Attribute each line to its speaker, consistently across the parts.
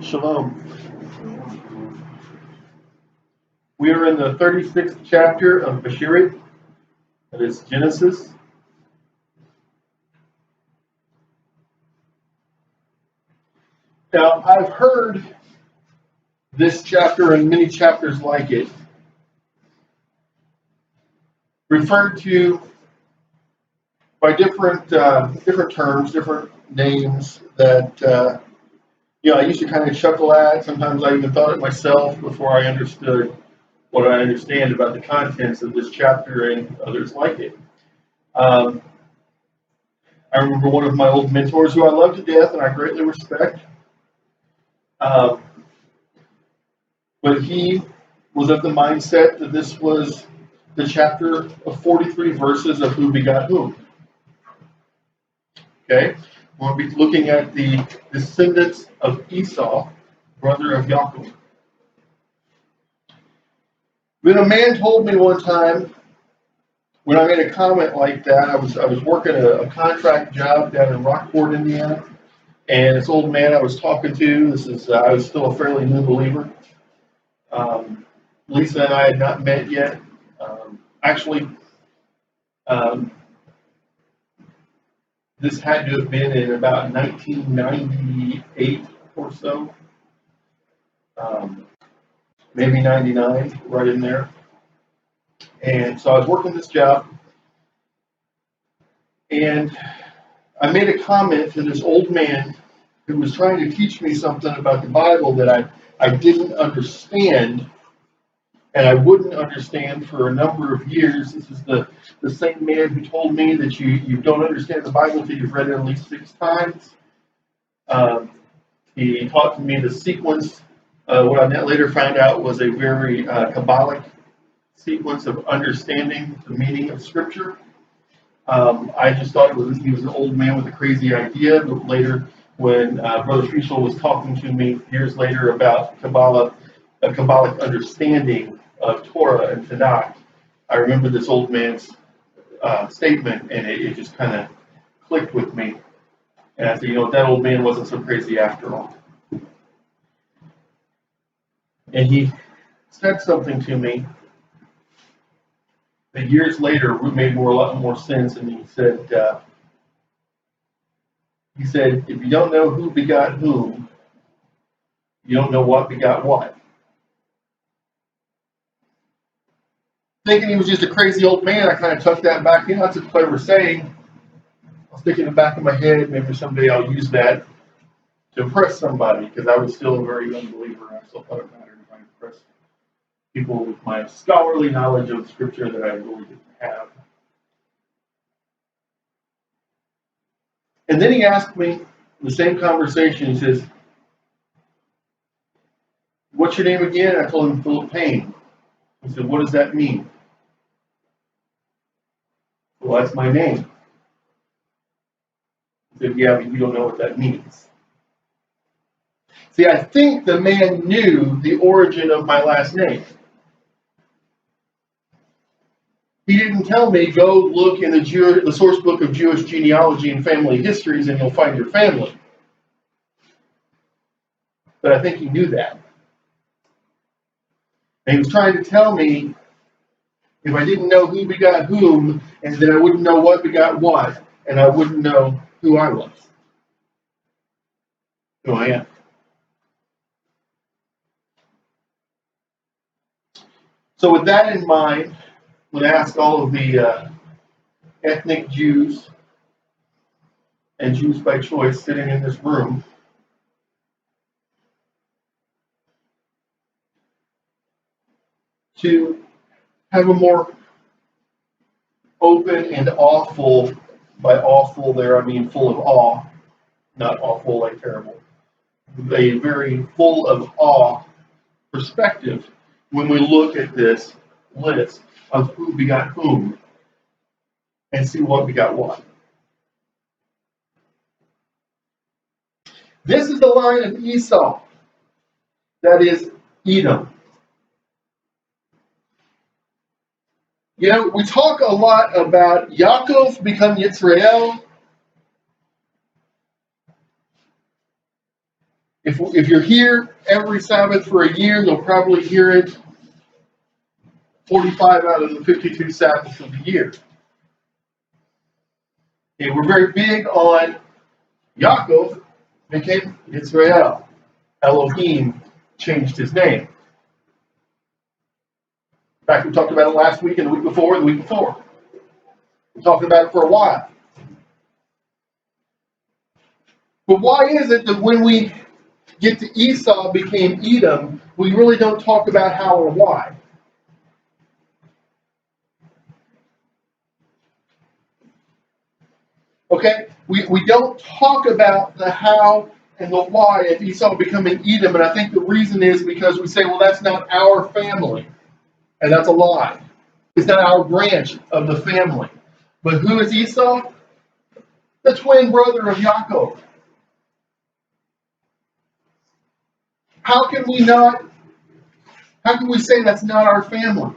Speaker 1: Shalom. We are in the 36th chapter of Beshirit, that is Genesis. Now, I've heard this chapter and many chapters like it referred to by different terms, different names that I used to kind of chuckle at. Sometimes I even thought it myself before I understood what I understand about the contents of this chapter and others like it. I remember one of my old mentors who I love to death and I greatly respect. But he was of the mindset that this was the chapter of 43 verses of who begot whom. Okay? We'll be looking at the descendants of Esau, brother of Yaakov. Then a man told me one time, when I made a comment like that, I was working a contract job down in Rockport, Indiana, and this old man I was talking to, I was still a fairly new believer. Lisa and I had not met yet. This had to have been in about 1998 or so, maybe 99, right in there. And so I was working this job, and I made a comment to this old man who was trying to teach me something about the Bible that I didn't understand, and I wouldn't understand for a number of years. This is the same man who told me that you don't understand the Bible until you've read it at least 6 times. He taught to me the sequence. What I later found out was a very Kabbalic sequence of understanding the meaning of Scripture. I just thought he was an old man with a crazy idea, but later when Brother Fischel was talking to me years later about Kabbalah, a Kabbalic understanding of Torah and Tanakh, I remember this old man's statement, and it just kind of clicked with me. And I said, that old man wasn't so crazy after all. And he said something to me that years later made a lot more sense. And he said, if you don't know who begot whom, you don't know what begot what. Thinking he was just a crazy old man, I kind of tucked that back in. That's a clever saying. I was thinking in the back of my head, maybe someday I'll use that to impress somebody, because I was still a very young believer, and I still thought it mattered if I impressed people with my scholarly knowledge of Scripture that I really didn't have. And then he asked me, in the same conversation, he says, "What's your name again?" I told him, "Philip Payne." He said, "What does that mean?" "Well, that's my name." He said, "Yeah, but you don't know what that means." See, I think the man knew the origin of my last name. He didn't tell me, go look in the source book of Jewish genealogy and family histories and you'll find your family. But I think he knew that. And he was trying to tell me, if I didn't know who begot whom, and then I wouldn't know what begot what, and I wouldn't know who I was, who I am. So with that in mind, I'm going to ask all of the ethnic Jews and Jews by choice sitting in this room to have a more open and awful, by awful there I mean full of awe, not awful like terrible, a very full of awe perspective when we look at this list of who begot whom and see what begot what. This is the line of Esau, that is Edom. We talk a lot about Yaakov become Yisrael. If you're here every Sabbath for a year, you'll probably hear it 45 out of the 52 Sabbaths of the year. Okay, we're very big on Yaakov became Israel. Elohim changed his name. In fact, we talked about it last week and the week before and the week before. We talked about it for a while. But why is it that when we get to Esau became Edom, we really don't talk about how or why? Okay? We don't talk about the how and the why of Esau becoming Edom, and I think the reason is because we say, well, that's not our family. And that's a lie. It's not our branch of the family. But who is Esau? The twin brother of Yaakov. How can we say that's not our family?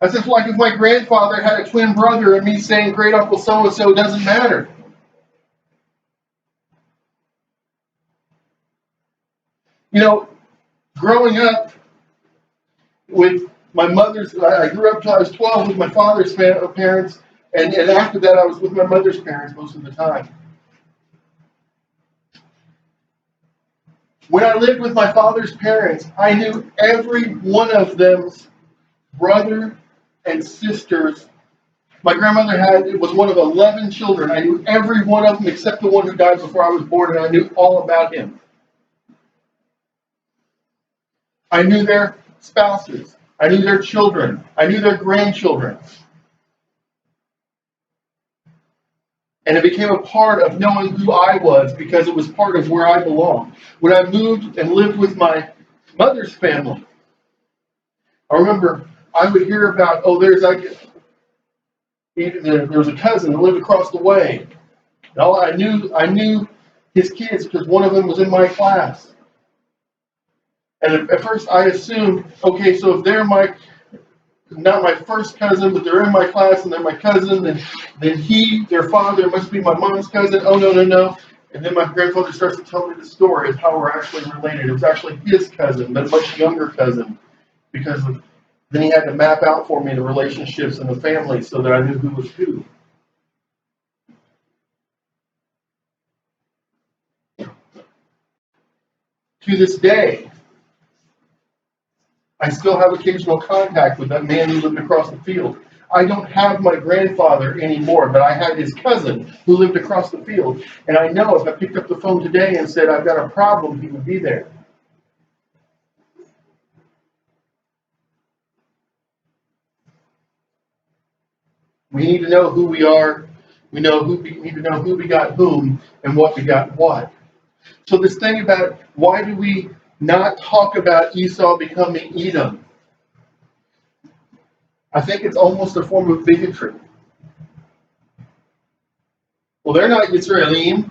Speaker 1: That's just like if my grandfather had a twin brother and me saying great uncle so-and-so doesn't matter. You know, growing up with my mother's, I grew up until I was 12 with my father's parents, and after that I was with my mother's parents most of the time. When I lived with my father's parents, I knew every one of them's brother and sisters. My grandmother was one of 11 children. I knew every one of them except the one who died before I was born, and I knew all about him. I knew their spouses. I knew their children. I knew their grandchildren. And it became a part of knowing who I was because it was part of where I belonged. When I moved and lived with my mother's family, I remember I would hear about, there was a cousin that lived across the way. I knew his kids because one of them was in my class. And at first I assumed, okay, so if they're not my first cousin, but they're in my class and they're my cousin, then their father must be my mom's cousin. Oh, no. And then my grandfather starts to tell me the story of how we're actually related. It was actually his cousin, but a much younger cousin, because then he had to map out for me the relationships in the family so that I knew who was who. To this day, I still have occasional contact with that man who lived across the field. I don't have my grandfather anymore, but I had his cousin who lived across the field. And I know if I picked up the phone today and said, I've got a problem, he would be there. We need to know who we are. We need to know who begot whom and what begot what. So this thing about why do we not talk about Esau becoming Edom? I think it's almost a form of bigotry. Well, they're not Yisraelim,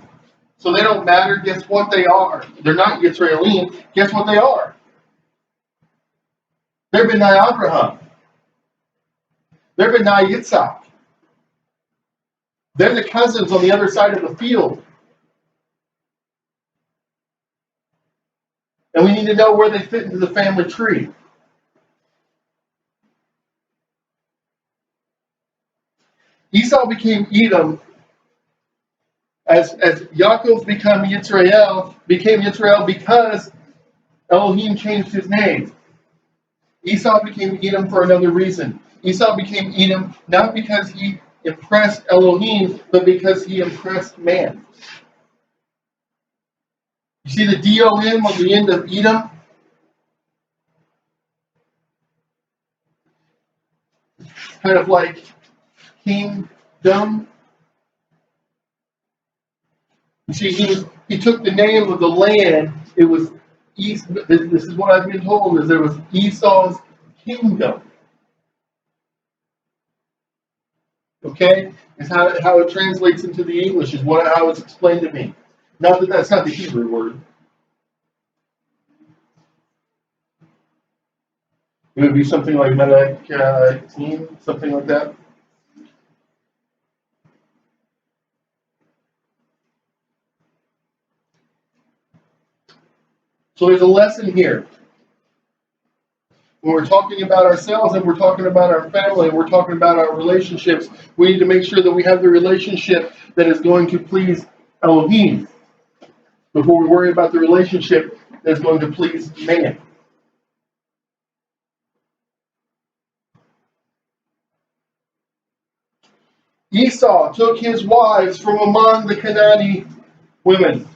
Speaker 1: so they don't matter. Guess what they are? They're not Yisraelim. Guess what they are? They're B'nai Abraham. They're B'nai Yitzhak. They're the cousins on the other side of the field. And we need to know where they fit into the family tree. Esau became Edom as Yaakov became Yisrael because Elohim changed his name. Esau became Edom for another reason. Esau became Edom not because he impressed Elohim, but because he impressed man. You see the D-O-M on the end of Edom? Kind of like kingdom. You see, he took the name of the land. It was East. This is what I've been told: is there was Esau's kingdom. Okay, is how it translates into the English is how it's explained to me. Not that that's not the Hebrew word. It would be something like Melech, something like that. So there's a lesson here. When we're talking about ourselves and we're talking about our family and we're talking about our relationships, we need to make sure that we have the relationship that is going to please Elohim before we worry about the relationship that's going to please man. Esau took his wives from among the Canaanite women.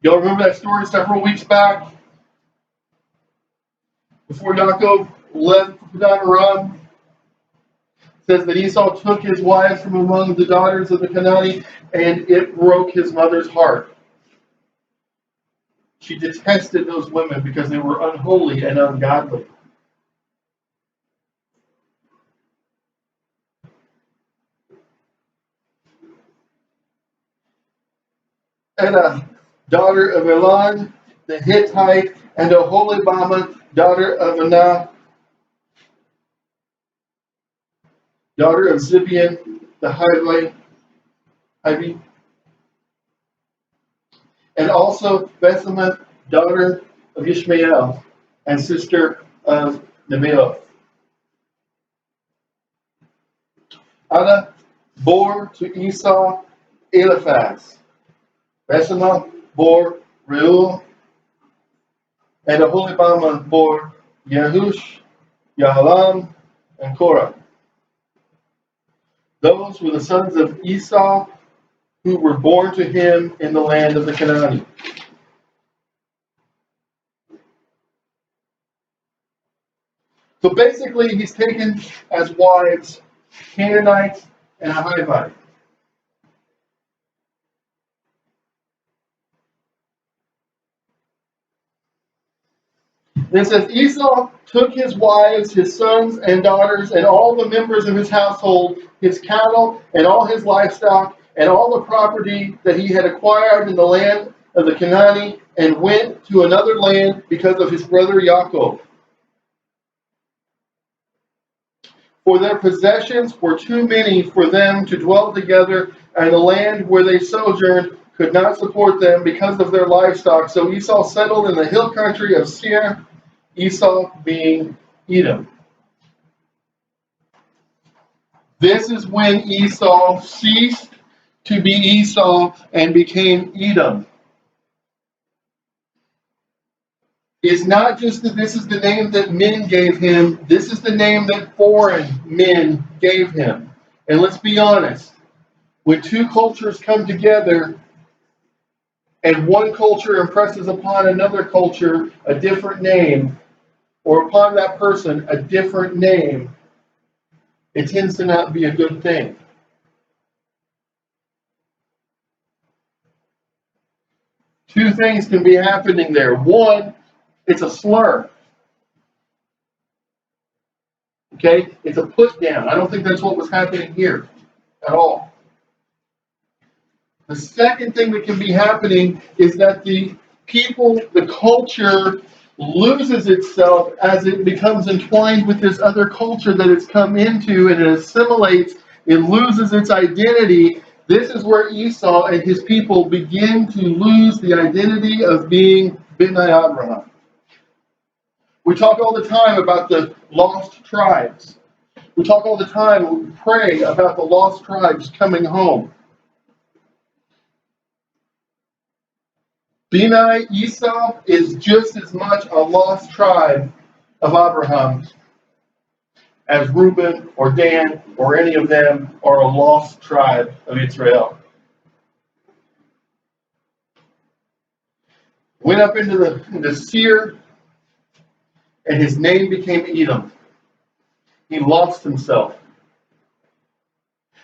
Speaker 1: Y'all remember that story several weeks back? Before Yaakov left Padan Aram, it says that Esau took his wives from among the daughters of the Canaanite, and it broke his mother's heart. She detested those women because they were unholy and ungodly. Edda, daughter of Elon, the Hittite, and Oholibamah, daughter of Anah, daughter of Zibeon, the Hivite, and also Bethlehem, daughter of Ishmael, and sister of Nebaioth. Ada bore to Esau Eliphaz. Bethlehem bore Reuel, and Oholibamah bore Yehush, Yahalam, and Korah. Those were the sons of Esau who were born to him in the land of the Canaanite. So basically, he's taken as wives Canaanites and a Hivite. It says Esau took his wives, his sons and daughters, and all the members of his household, his cattle, and all his livestock, and all the property that he had acquired in the land of the Canaanite, and went to another land because of his brother Yaakov. For their possessions were too many for them to dwell together, and the land where they sojourned could not support them because of their livestock. So Esau settled in the hill country of Seir, Esau being Edom. This is when Esau ceased to be Esau and became Edom. It's not just that this is the name that men gave him, this is the name that foreign men gave him. And let's be honest, when two cultures come together and one culture impresses upon another culture a different name, or upon that person a different name, it tends to not be a good thing. Two things can be happening there. One, it's a slur. Okay? It's a put down. I don't think that's what was happening here at all. The second thing that can be happening is that the people, the culture, loses itself as it becomes entwined with this other culture that it's come into, and it assimilates, it loses its identity. This is where Esau and his people begin to lose the identity of being Bnei Abraham. We talk all the time about the lost tribes. We talk all the time, we pray about the lost tribes coming home. Bnei Esau is just as much a lost tribe of Abraham as Reuben or Dan or any of them are a lost tribe of Israel. Went up into the Seir, and his name became Edom. He lost himself.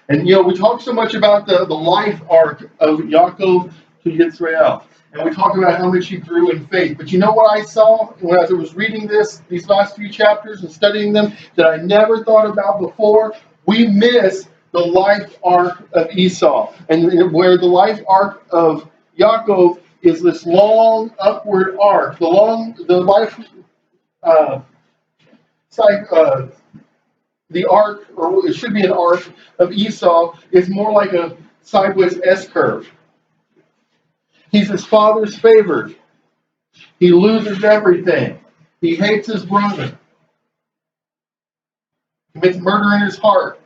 Speaker 1: And we talk so much about the life arc of Yaakov to Israel. And we talk about how much he grew in faith. But you know what I saw when I was reading these last few chapters and studying them that I never thought about before? We miss the life arc of Esau. And where the life arc of Yaakov is this long upward arc. The arc, or it should be an arc, of Esau is more like a sideways S curve. He's his father's favored. He loses everything. He hates his brother. He commits murder in his heart.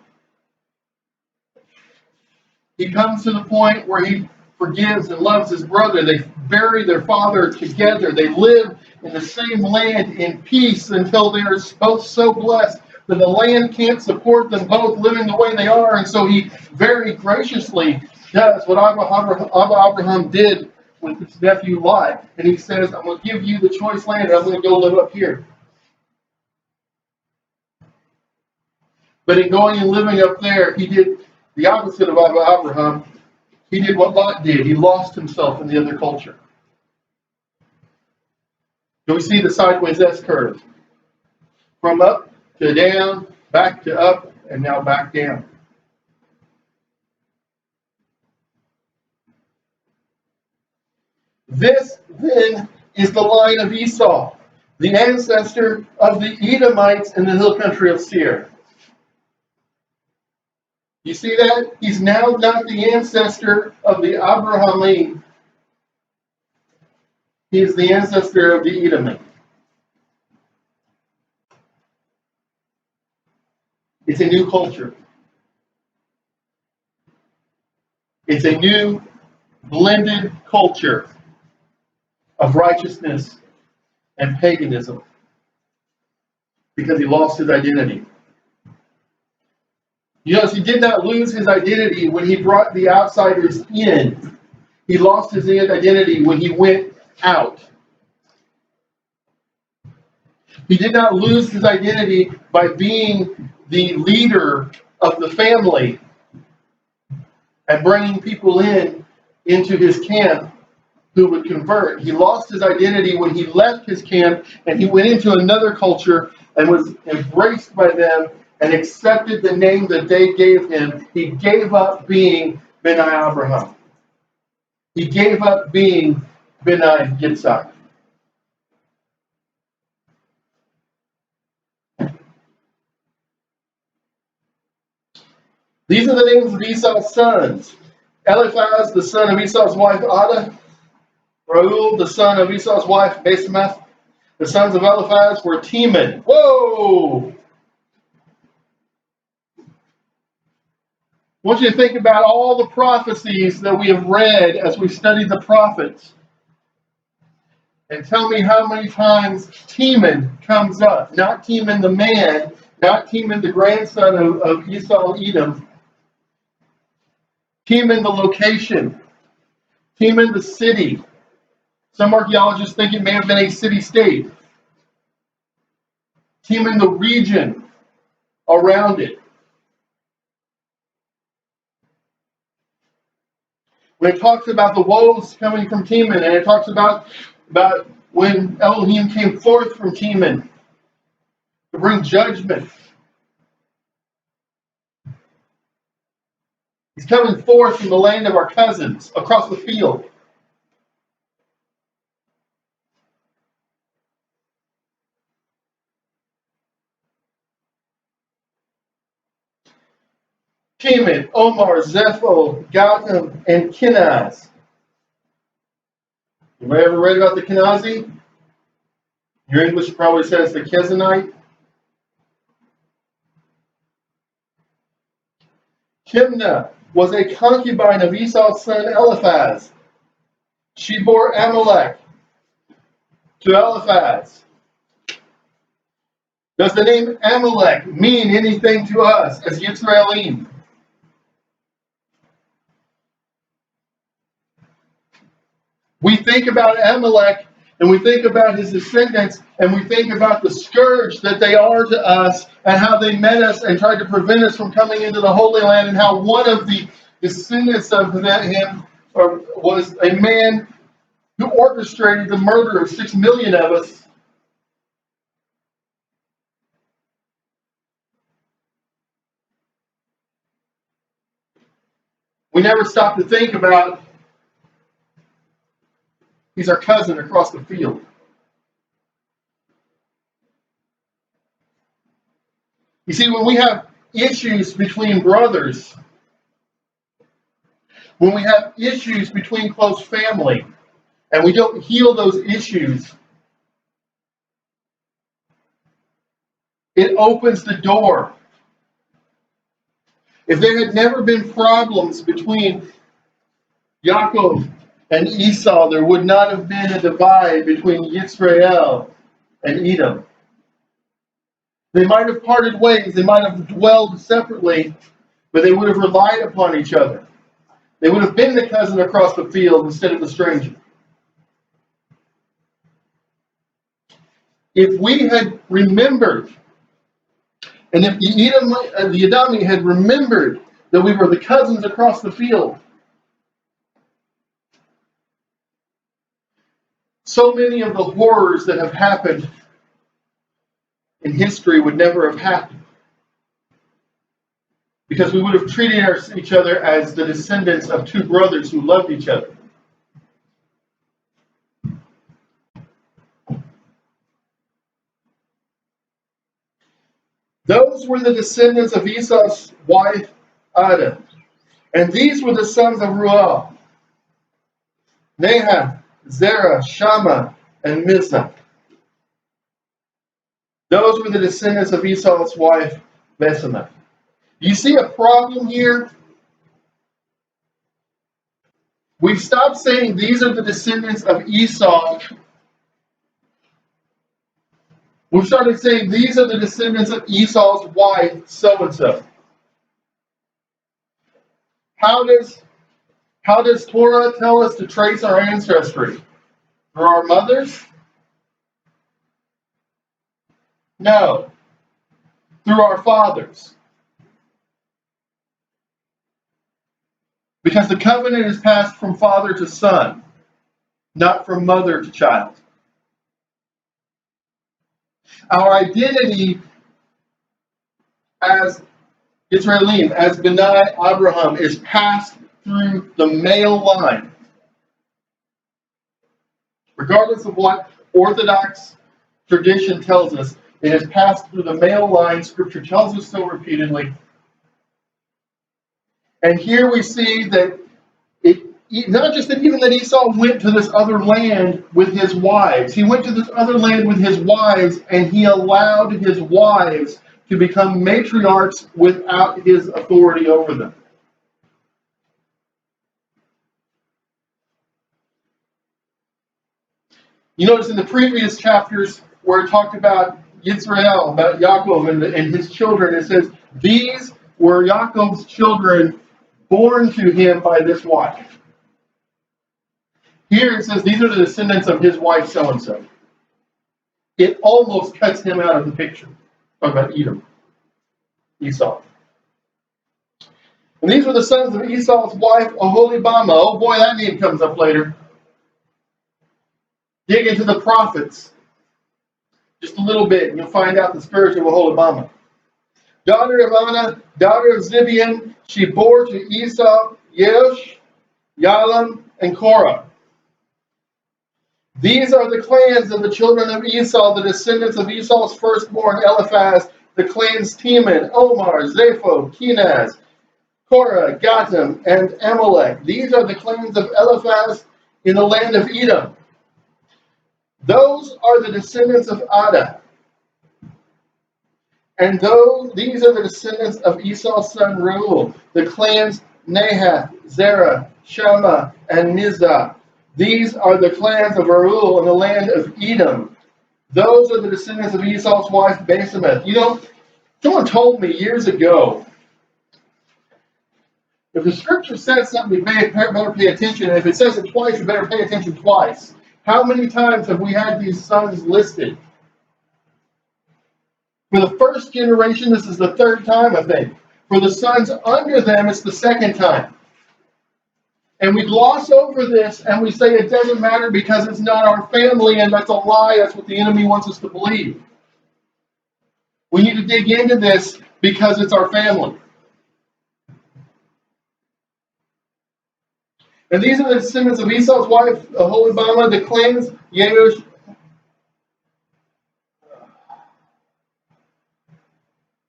Speaker 1: He comes to the point where he forgives and loves his brother. They bury their father together. They live in the same land in peace until they are both so blessed that the land can't support them both living the way they are. And so he very graciously does what Abba Abraham did with his nephew Lot. And he says, I'm going to give you the choice land and I'm going to go live up here. But in going and living up there, he did the opposite of Abba Abraham. He did what Lot did. He lost himself in the other culture. So we see the sideways S curve. From up to down, back to up, and now back down. This, then, is the line of Esau, the ancestor of the Edomites in the hill country of Seir. You see that? He's now not the ancestor of the Abrahamite. He is the ancestor of the Edomite. It's a new culture. It's a new blended culture of righteousness and paganism because he lost his identity. You notice he did not lose his identity when he brought the outsiders in. He lost his identity when he went out. He did not lose his identity by being the leader of the family and bringing people into his camp who would convert. He lost his identity when he left his camp and he went into another culture and was embraced by them and accepted the name that they gave him. He gave up being B'nai Abraham. He gave up being B'nai Yitzhak. These are the names of Esau's sons. Eliphaz, the son of Esau's wife Adah. Reuel, the son of Esau's wife Basemath. The sons of Eliphaz were Teman. Whoa! I want you to think about all the prophecies that we have read as we studied the prophets. And tell me how many times Teman comes up. Not Teman the man, not Teman the grandson of Esau Edom. Teman the location. Teman the city. Some archaeologists think it may have been a city-state. Teman the region around it. When it talks about the woes coming from Teman, and it talks about when Elohim came forth from Teman to bring judgment. He's coming forth from the land of our cousins across the field. Teman, Omar, Zepho, Gatam, and Kenaz. You ever read about the Kenazi? Your English probably says the Kezanite. Timnah was a concubine of Esau's son Eliphaz. She bore Amalek to Eliphaz. Does the name Amalek mean anything to us as Yisraelim? We think about Amalek and we think about his descendants and we think about the scourge that they are to us and how they met us and tried to prevent us from coming into the Holy Land, and how one of the descendants of him was a man who orchestrated the murder of 6 million of us. We never stop to think about he's our cousin across the field. You see, when we have issues between brothers, when we have issues between close family, and we don't heal those issues, it opens the door. If there had never been problems between Yaakov and Esau, there would not have been a divide between Yisrael and Edom. They might have parted ways, they might have dwelled separately, but they would have relied upon each other. They would have been the cousin across the field instead of the stranger. If we had remembered, and if the Adami had remembered that we were the cousins across the field, so many of the horrors that have happened in history would never have happened. Because we would have treated each other as the descendants of two brothers who loved each other. Those were the descendants of Esau's wife, Adah. And these were the sons of Ruel: Nahath, Zerah, Shammah, and Mizah. Those were the descendants of Esau's wife, Basemath. You see a problem here? We've stopped saying these are the descendants of Esau. We've started saying these are the descendants of Esau's wife, so-and-so. How does Torah tell us to trace our ancestry? Through our mothers? No. Through our fathers. Because the covenant is passed from father to son, not from mother to child. Our identity as Israelim, as B'nai Abraham, is passed through the male line. Regardless of what Orthodox tradition tells us, it is passed through the male line. Scripture tells us so repeatedly. And here we see that not just that even that Esau went to this other land with his wives. He went to this other land with his wives, and he allowed his wives to become matriarchs without his authority over them. You notice in the previous chapters where it talked about Yisrael, about Yaakov and his children, it says, these were Yaakov's children born to him by this wife. Here it says, these are the descendants of his wife so-and-so. It almost cuts him out of the picture. Talking about Edom, Esau. And these were the sons of Esau's wife, Oholibama. Oh boy, that name comes up later. Dig into the prophets just a little bit, and you'll find out the spirit of Oholibama. Daughter of Anna, daughter of Zibeon, she bore to Esau Yeush, Yalam, and Korah. These are the clans of the children of Esau, the descendants of Esau's firstborn Eliphaz, the clans Teman, Omar, Zapho, Kenaz, Korah, Gatam, and Amalek. These are the clans of Eliphaz in the land of Edom. Those are the descendants of Adah. And these are the descendants of Esau's son Reuel, the clans Nahath, Zerah, Shammah, and Mizah. These are the clans of Reuel in the land of Edom. Those are the descendants of Esau's wife Basemath. You know, someone told me years ago, if the scripture says something, you better pay attention. And if it says it twice, you better pay attention twice. How many times have we had these sons listed? For the first generation, this is the third time, I think. For the sons under them, it's the second time. And we gloss over this and we say it doesn't matter because it's not our family, and that's a lie. That's what the enemy wants us to believe. We need to dig into this because it's our family. And these are the descendants of Esau's wife, Oholibama, the clans, Yeush,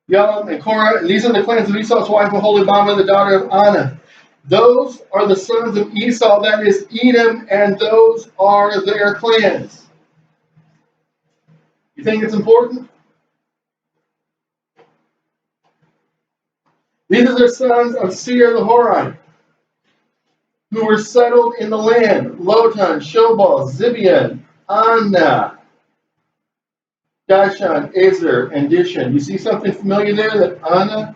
Speaker 1: Yalam, and Korah. And these are the clans of Esau's wife, Oholibama, the daughter of Anna. Those are the sons of Esau, that is Edom, and those are their clans. You think it's important? These are the sons of Seir the Horite, who were settled in the land: Lotan, Shobal, Zibeon, Anna, Dishon, Ezer, and Dishon. You see something familiar there? That Anna?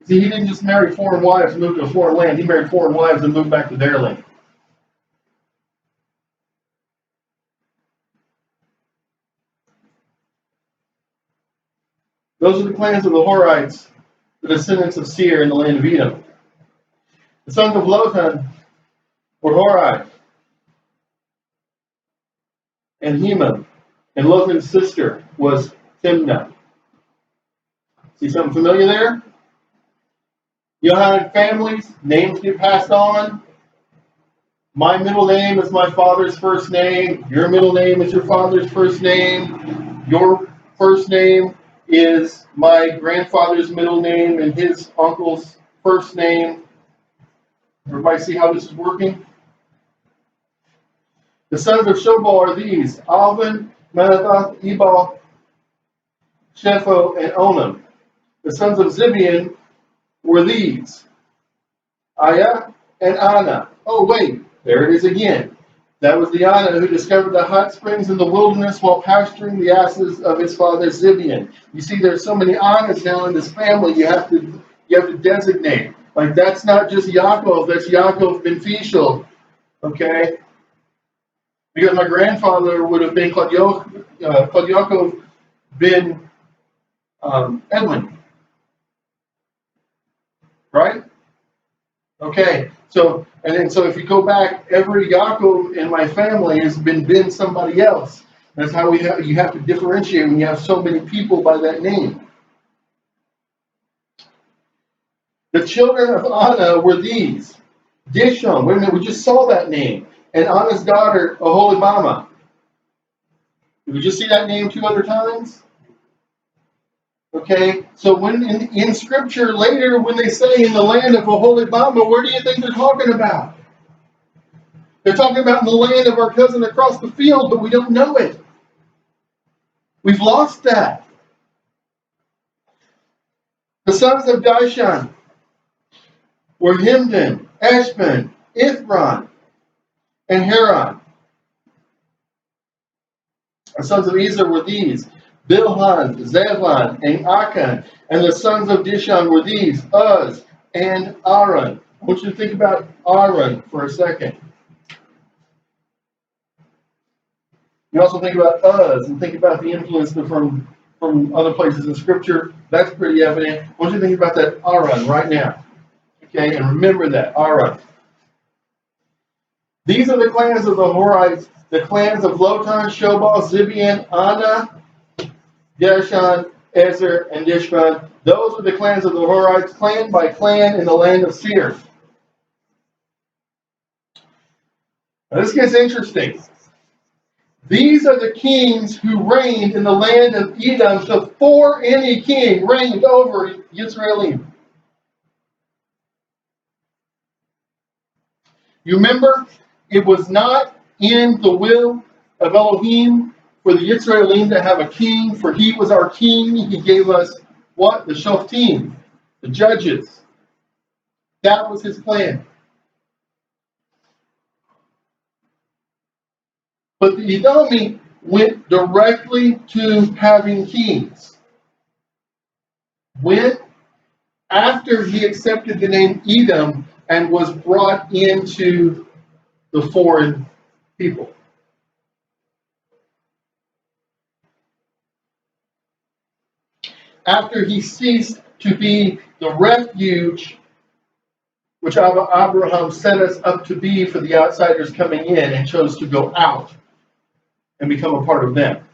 Speaker 1: See, he didn't just marry foreign wives and move to a foreign land. He married foreign wives and moved back to their land. Those are the clans of the Horites, the descendants of Seir in the land of Edom. The sons of Lotan were Hori and Hemam, and Lotan's sister was Timnah. See something familiar there? You had families, names get passed on. My middle name is my father's first name. Your middle name is your father's first name. Your first name is my grandfather's middle name and his uncle's first name. Everybody see how this is working? The sons of Shobal are these: Alvin, Manathoth, Ebal, Shepho, and Onam. The sons of Zibeon were these: Aya and Anna. Oh, wait, there it is again. That was the Anna who discovered the hot springs in the wilderness while pasturing the asses of his father Zibeon. You see, there's so many Annas now in this family. You have to designate. Like, that's not just Yaakov. That's Yaakov ben Fishel. Okay, because my grandfather would have been Claude Yaakov ben Edwin. Right? Okay, so if you go back, every Yaakov in my family has been somebody else. That's how you have to differentiate when you have so many people by that name. The children of Anna were these: Dishon. Wait a minute, we just saw that name. And Anna's daughter, Aholibama. Did we just see that name 2 other times? Okay, so when in Scripture later, when they say in the land of Aholibama, where do you think they're talking about? They're talking about in the land of our cousin across the field, but we don't know it. We've lost that. The sons of Dishon were Himdan, Eshban, Ithran, and Haran. The sons of Ezer were these: Bilhan, Zevon, and Akan. And the sons of Dishon were these: Uz and Aaron. I want you to think about Aaron for a second. You also think about Uz and think about the influence from other places in Scripture. That's pretty evident. I want you to think about that Aaron right now. Okay, and remember that, Aaron. These are the clans of the Horites, the clans of Lotan, Shobal, Zibeon, Anna, Dishon, Ezer, and Dishban. Those are the clans of the Horites, clan by clan in the land of Seir. Now this gets interesting. These are the kings who reigned in the land of Edom before any king reigned over Yisraelim. You remember, it was not in the will of Elohim for the Yisraelim to have a king, for he was our king. He gave us what? The Shoftim, the judges. That was his plan. But the Edomi went directly to having kings. When? After he accepted the name Edom and was brought into the foreign people. After he ceased to be the refuge which Abraham set us up to be for the outsiders coming in, and chose to go out and become a part of them.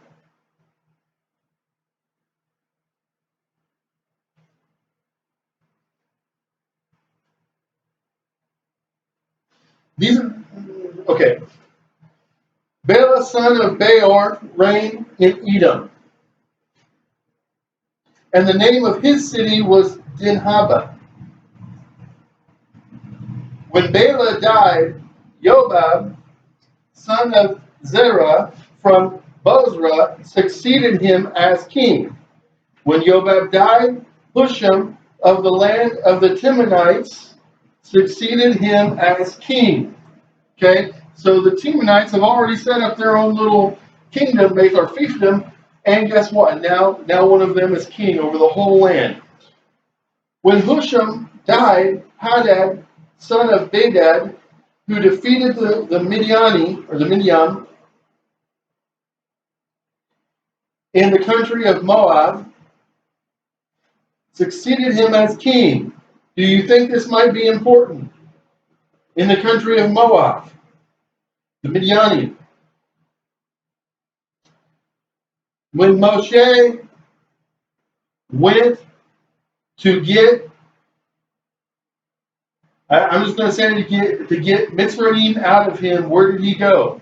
Speaker 1: These are, okay. Bela, son of Beor, reigned in Edom. And the name of his city was Dinhaba. When Bela died, Jobab, son of Zerah from Bozrah, succeeded him as king. When Jobab died, Husham of the land of the Timonites succeeded him as king. Okay, so the Timonites have already set up their own little kingdom, made our fiefdom, and guess what? Now one of them is king over the whole land. When Husham died, Hadad, son of Bedad, who defeated the Midian in the country of Moab, succeeded him as king. Do you think this might be important? In the country of Moab, the Midianian. When Moshe went to get, I'm just going to say to get Mitzrayim out of him, where did he go?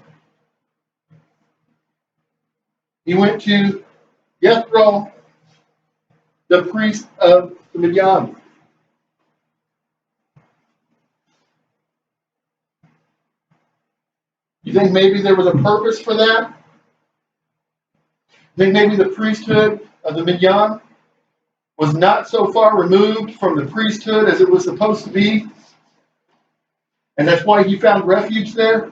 Speaker 1: He went to Jethro, the priest of the Midian. You think maybe there was a purpose for that? You think maybe the priesthood of the Midian was not so far removed from the priesthood as it was supposed to be? And that's why he found refuge there?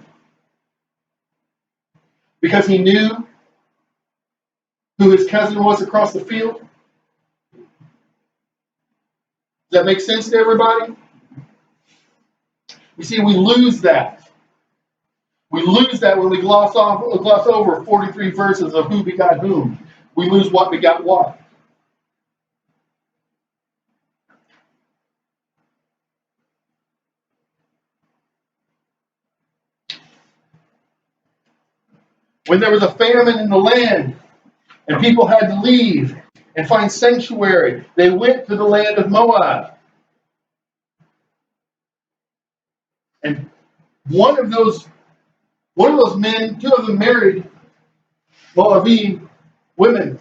Speaker 1: Because he knew who his cousin was across the field? Does that make sense to everybody? You see, we lose that. We lose that when we gloss over 43 verses of who begot whom. We lose what begot what. When there was a famine in the land and people had to leave and find sanctuary, they went to the land of Moab. And one of those men, two of them married Moabite women.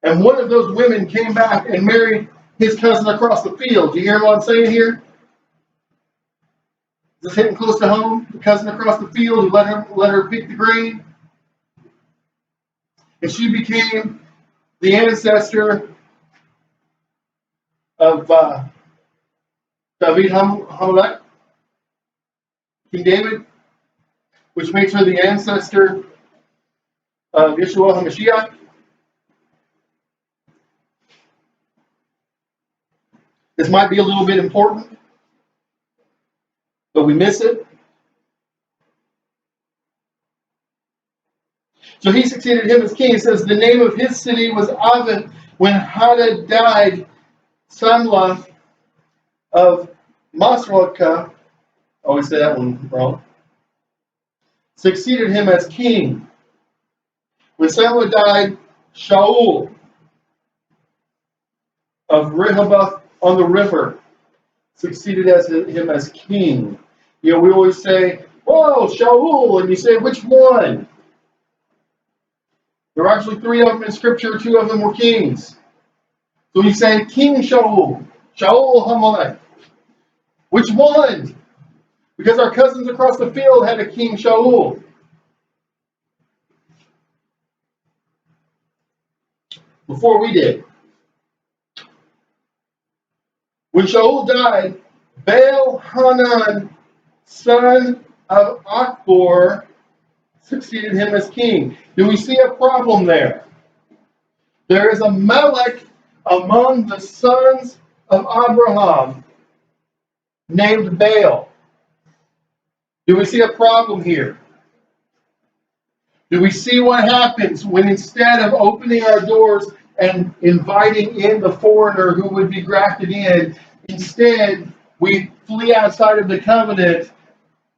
Speaker 1: And one of those women came back and married his cousin across the field. Do you hear what I'm saying here? Is this hitting close to home? The cousin across the field who let her pick the grain. And she became the ancestor of David Hamelech, King David, which makes her the ancestor of Yeshua HaMashiach. This might be a little bit important, but we miss it. So he succeeded him as king. It says the name of his city was Aven. When Hadad died, Samlah of Masrekah, always say that one wrong, succeeded him as king. When Samlah died, Shaul of Rehoboth on the river succeeded him as king. You know, we always say, "Whoa, Shaul," and you say, "Which one?" There are actually three of them in Scripture. Two of them were kings. So he's saying, King Shaul, Shaul HaMelech. Which one? Because our cousins across the field had a King Shaul. Before we did. When Shaul died, Baal Hanan, son of Achbor, succeeded him as king. Do we see a problem there? There is a Melech among the sons of Abraham named Baal. Do we see a problem here? Do we see what happens when instead of opening our doors and inviting in the foreigner who would be grafted in, instead we flee outside of the covenant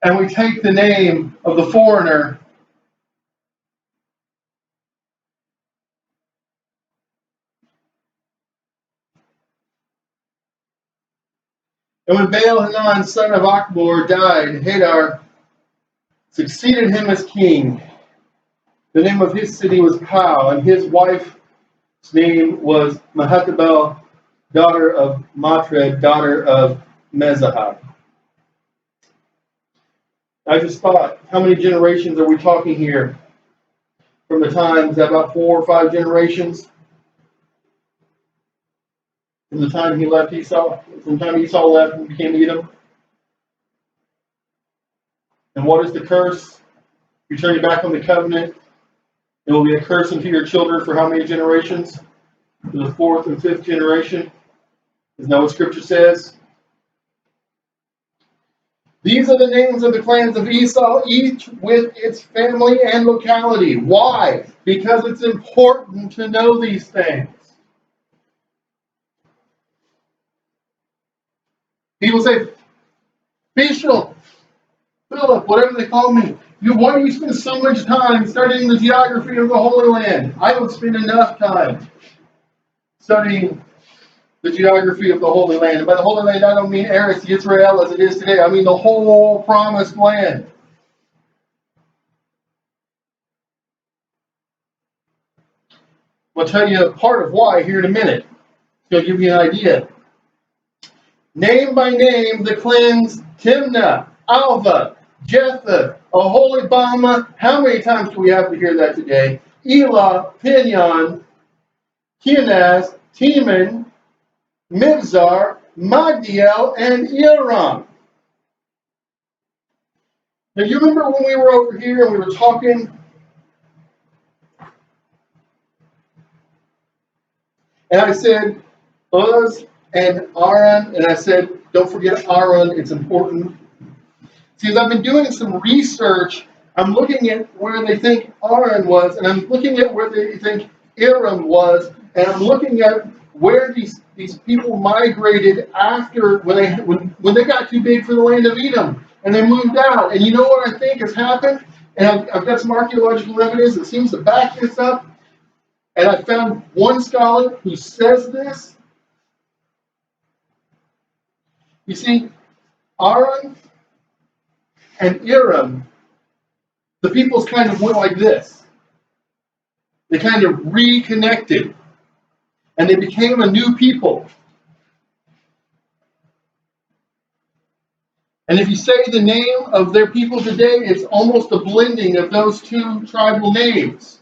Speaker 1: and we take the name of the foreigner? And when Baal Hanan, son of Achbor, died, Hadar succeeded him as king. The name of his city was Pau, and his wife's name was Mehetabel, daughter of Matred, daughter of Mezahab. I just thought, how many generations are we talking here? From the time, is that about 4 or 5 generations? From the time he left Esau? From the time Esau left and became Edom? And what is the curse? You turn your back on the covenant, it will be a curse unto your children for how many generations? For the 4th and 5th generation. Isn't that what Scripture says? These are the names of the clans of Esau, each with its family and locality. Why? Because it's important to know these things. People say, Bishop, Philip, whatever they call me, why do you spend so much time studying the geography of the Holy Land? I don't spend enough time studying the geography of the Holy Land. And by the Holy Land, I don't mean Eretz Yisrael as it is today. I mean the whole promised land. I'll tell you part of why here in a minute. It's going to give you an idea. Name by name, the clans Timnah, Alva, Jetha, Aholibama. How many times do we have to hear that today? Elah, Pinion, Kenaz, Teman, Mibzar, Magdiel, and Iram. Now, you remember when we were over here and we were talking? And I said, Uz and Aaron, and I said, don't forget Aaron, it's important. See, as I've been doing some research, I'm looking at where they think Aaron was, and I'm looking at where they think Aram was, and I'm looking at where these people migrated after when they got too big for the land of Edom, and they moved out. And you know what I think has happened? And I've got some archaeological evidence that seems to back this up. And I found one scholar who says this. You see, Aaron and Aram, the peoples kind of went like this. They kind of reconnected. And they became a new people. And if you say the name of their people today, it's almost a blending of those two tribal names.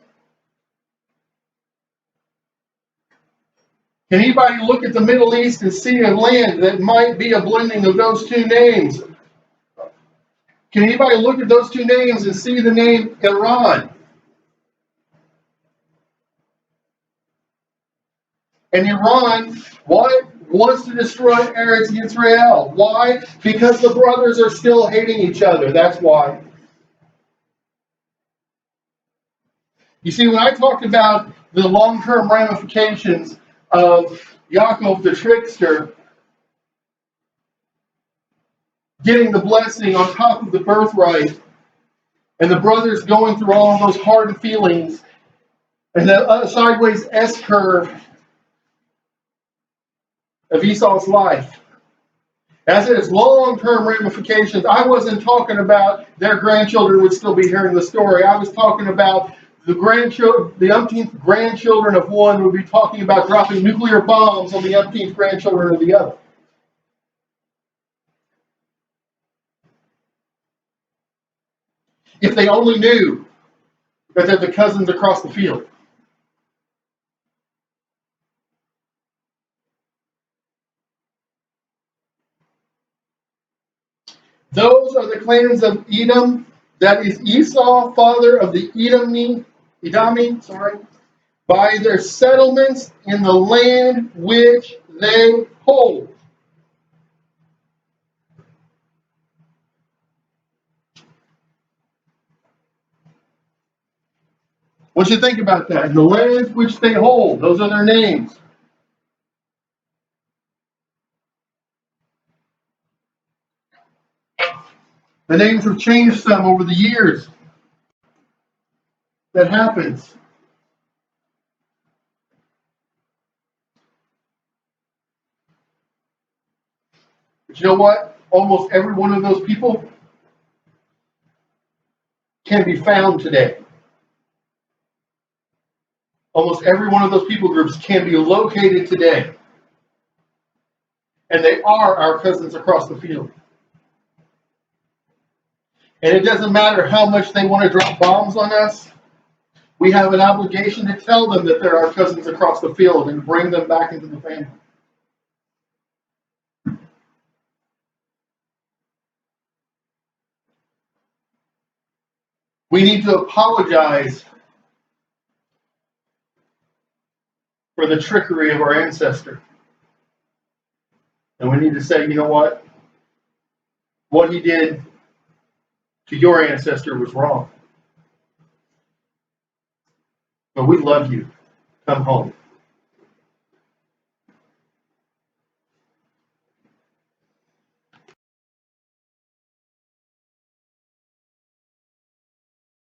Speaker 1: Can anybody look at the Middle East and see a land that might be a blending of those two names? Can anybody look at those two names and see the name Iran? And Iran, why? Wants to destroy Eretz Yisrael. Why? Because the brothers are still hating each other. That's why. You see, when I talked about the long-term ramifications of Yaakov the trickster getting the blessing on top of the birthright, and the brothers going through all of those hard feelings, and the sideways S-curve of Esau's life. As it is long-term ramifications, I wasn't talking about their grandchildren would still be hearing the story. I was talking about the grandchildren, the umpteenth grandchildren of one would be talking about dropping nuclear bombs on the umpteenth grandchildren of the other. If they only knew that they're the cousins across the field. Those are the clans of Edom. That is Esau, father of the Edomi, by their settlements in the land which they hold. What you think about that? The land which they hold. Those are their names. The names have changed some over the years. That happens. But you know what? Almost every one of those people can be found today. Almost every one of those people groups can be located today. And they are our cousins across the field. And it doesn't matter how much they want to drop bombs on us. We have an obligation to tell them that they're our cousins across the field and bring them back into the family. We need to apologize for the trickery of our ancestor. And we need to say, you know what? What he did to your ancestor was wrong. But we love you. Come home.